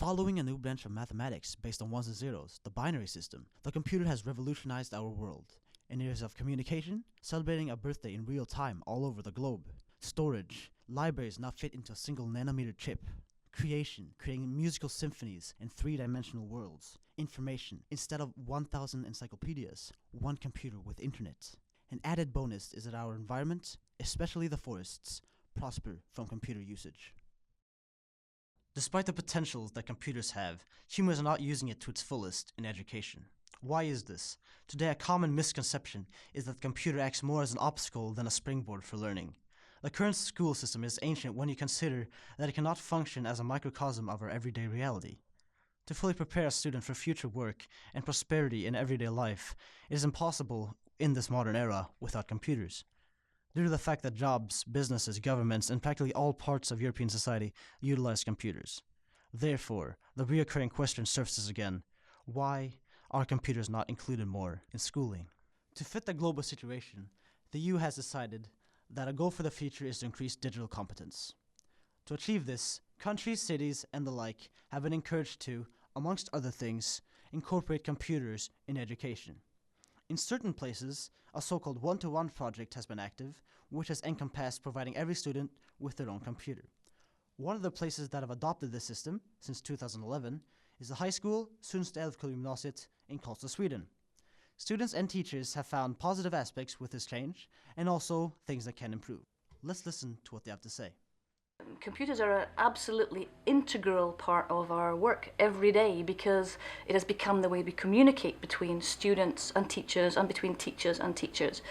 Following a new branch of mathematics based on ones and zeros, the binary system, the computer has revolutionized our world. In areas of communication, celebrating a birthday in real time all over the globe. Storage, libraries now fit into a single nanometer chip. Creation, creating musical symphonies in three-dimensional worlds. Information, instead of 1,000 encyclopedias, one computer with internet. An added bonus is that our environment, especially the forests, prosper from computer usage. Despite the potentials that computers have, humans are not using it to its fullest in education. Why is this? Today, a common misconception is that the computer acts more as an obstacle than a springboard for learning. The current school system is ancient when you consider that it cannot function as a microcosm of our everyday reality. To fully prepare a student for future work and prosperity in everyday life, it is impossible in this modern era without computers. Due to the fact that jobs, businesses, governments, and practically all parts of European society utilize computers. Therefore, the recurring question surfaces again: why are computers not included more in schooling? To fit the global situation, the EU has decided that a goal for the future is to increase digital competence. To achieve this, countries, cities, and the like have been encouraged to, amongst other things, incorporate computers in education. In certain places, a so-called one-to-one project has been active, which has encompassed providing every student with their own computer. One of the places that have adopted this system since 2011 is the high school Gymnasiet in Karlstad, Sweden. Students and teachers have found positive aspects with this change and also things that can improve. Let's listen to what they have to say. Computers are an absolutely integral part of our work every day because it has become the way we communicate between students and teachers and between teachers and teachers.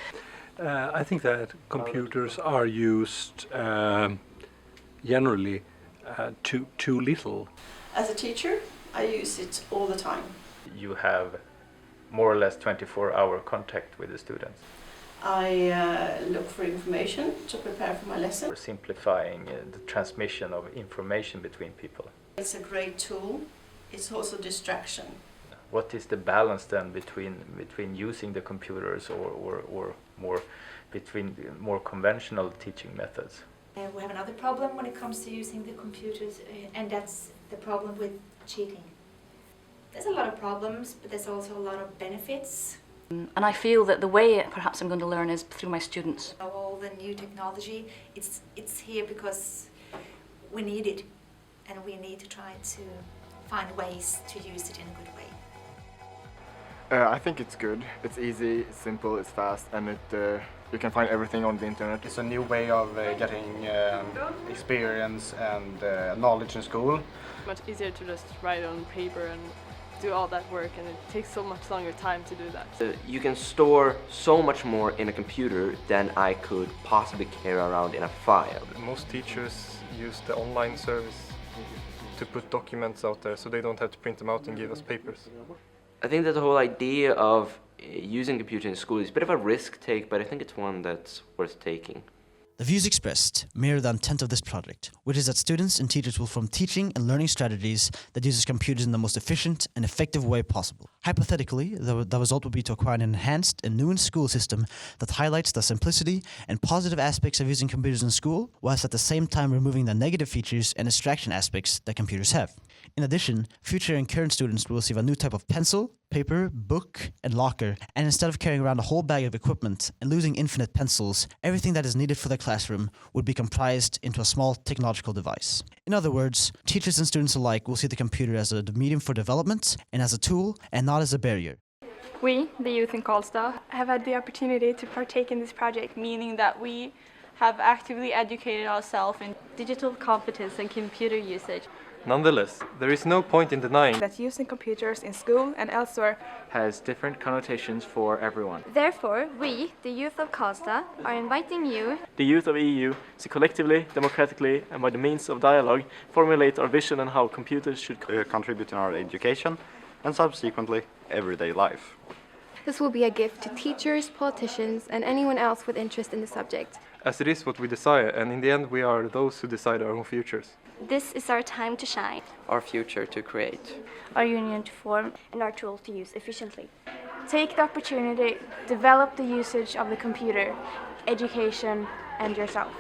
I think that computers are used generally too little. As a teacher, I use it all the time. You have more or less 24-hour contact with the students. I look for information to prepare for my lesson. We're simplifying the transmission of information between people. It's a great tool. It's also distraction. What is the balance then between using the computers or more between more conventional teaching methods? We have another problem when it comes to using the computers, and that's the problem with cheating. There's a lot of problems, but there's also a lot of benefits. And I feel that the way perhaps I'm going to learn is through my students. All the new technology, it's here because we need it, and we need to try to find ways to use it in a good way. I think it's good. It's easy, it's simple, it's fast, and you can find everything on the internet. It's a new way of getting experience and knowledge in school. Much easier to just write on paper and do all that work, and it takes so much longer time to do that. You can store so much more in a computer than I could possibly carry around in a file. Most teachers use the online service to put documents out there so they don't have to print them out and give us papers. I think that the whole idea of using computer in school is a bit of a risk take, but I think it's one that's worth taking. The views expressed mirror the intent of this project, which is that students and teachers will form teaching and learning strategies that uses computers in the most efficient and effective way possible. Hypothetically, the result would be to acquire an enhanced and new school system that highlights the simplicity and positive aspects of using computers in school, whilst at the same time removing the negative features and distraction aspects that computers have. In addition, future and current students will receive a new type of pencil, paper, book, and locker, and instead of carrying around a whole bag of equipment and losing infinite pencils, everything that is needed for the classroom would be comprised into a small technological device. In other words, teachers and students alike will see the computer as a medium for development and as a tool and not as a barrier. We, the youth in Karlstad, have had the opportunity to partake in this project, meaning that we have actively educated ourselves in digital competence and computer usage. Nonetheless, there is no point in denying that using computers in school and elsewhere has different connotations for everyone. Therefore, we, the youth of Karlstad, are inviting you, the youth of EU, to collectively, democratically, and by the means of dialogue, formulate our vision on how computers should contribute in our education and subsequently everyday life. This will be a gift to teachers, politicians, and anyone else with interest in the subject. As it is what we desire, and in the end we are those who decide our own futures. This is our time to shine. Our future to create. Our union to form. And our tool to use efficiently. Take the opportunity, develop the usage of the computer, education, and yourself.